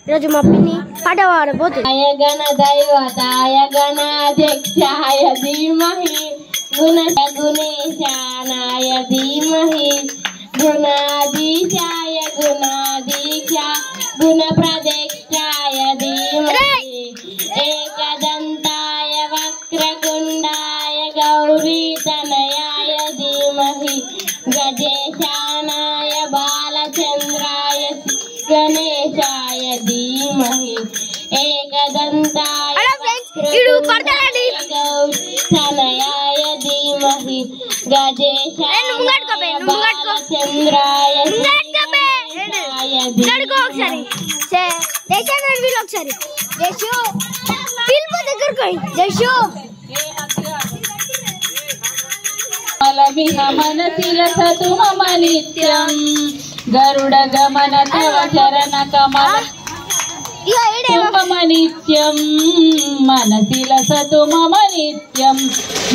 ఈరోజు మా పిన్ని పాట పాడబోతుంది. గణ దైవతాయ గణాధ్యక్షాయ ధీమహి గుణేశానాయ ధీమహి గుణాధీశాయ గుణాధీశా గుణ ప్రదక్షాయ ధీమహి ఏకదంతాయ వక్రకుండాయ గౌరీతనయాయ ధీమహి గజేశానాయ బాలచంద్రాయ గణేశాయ ధీమహి ఏకదంతాయ గౌరీతనయాయ ధీమహి గజేశాయ బాలచంద్రాయ మనసిలసతు మమ నిత్యం గరుడ గమన తవ చరణ కమల మమ నిత్యం మనసిలసతు మమ నిత్యం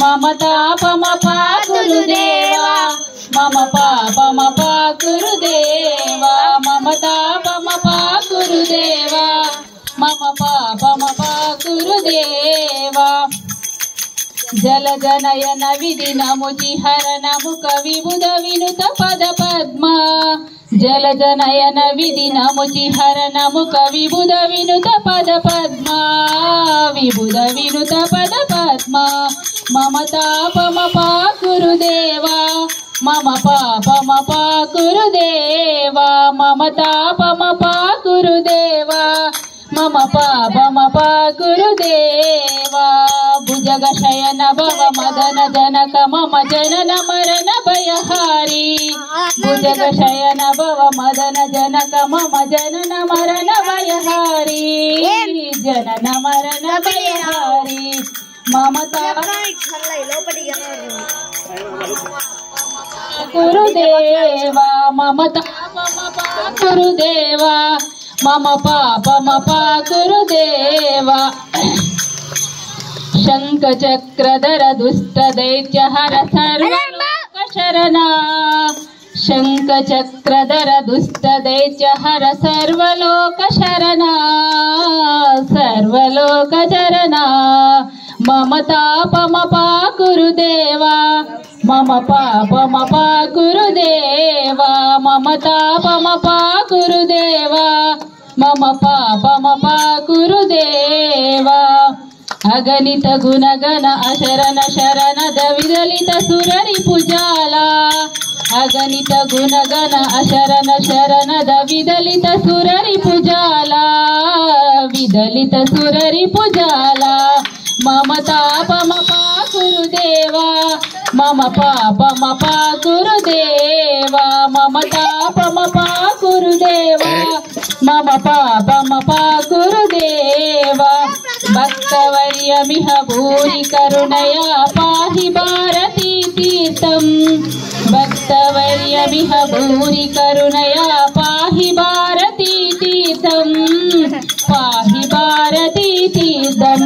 మమ తాపమపా గురుదేవా మమ పాపమపా గురుదేవా మమ తాపమపా గురుదేవా మమ పాపమపా గురుదేవా జలజనయన విధినముచిహరణము కవిబుధ వినుత పద పద్మ జలజనయన విధినముచిహరణము కవిబుధ వినుత పద పద్మ విబుధ వినుత పద పద్మ మమ తాపమపా గురుదేవా మమ పాపమపా గురుదేవా మమ తాపమపా గురుదేవా మమ పాపమపా గురుదేవా భుజగ శయన భవ మదన జనక మమ జనన మరణ భయహారి భుజగ శయన భవ మదన జనక మమ జనన మరణ భయహారి జనన మరణ భయహారి మమతా గురుదేవా మమతా గురుదేవా మమ పాపమపా గురుదేవా శంఖ చక్రధర దుష్ట దైత్య హర సర్వలోక శరణా శంఖ చక్రధర దుష్ట దైత్య హర సర్వలోక శరణా సర్వలోక శరణా మమ తాపమపా గురుదేవా మమ పాపమపా గురుదేవా మమ తాపమపా గురుదేవా మమ పాపమపా గురుదేవా అగణిత గుణగణ అశరణ శరణద విదలిత సురరి పుజాల అగణిత గుణగణ అశరణ శరణద విదలిత సురరి పుజాల విదలిత సురరి పుజాల మమ తాపమపా గురుదేవా మమ పాపమపా గురుదేవా మమ తాపమపా గురుదేవా మమ పాపమపా గురుదేవా భక్తవర్యమిహ భూరి కరుణయా పాహి భారతీ తీర్థం భక్తవర్యమిహ భూరి కరుణయా పాహి భారతీ తీర్థం పాహి భారతీ తీర్థం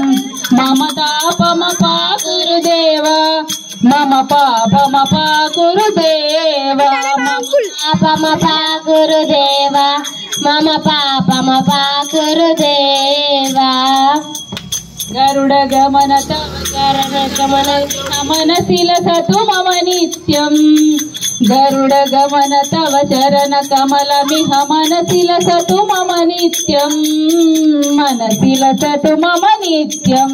మమ తాపమపా గురుదేవా మమ పాపమపా గురుదేవా పాపమపా గురుదేవా మమ పాపమపా గురుదేవా గరుడ గమన తవ చరణ కమల మనసిలసతు మమ నిత్యం గరుడ గమన తవ చరణ కమలమిహ మనసిలసతు మమ నిత్యం మనసిలసతు మమ నిత్యం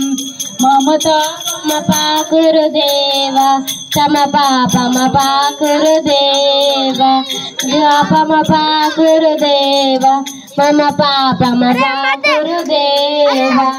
మమ తాపమపా గురుదేవా తమ పాపమపా గురుదేవా పాపమపా గురుదేవా మమ పాపమపా గురుదేవా.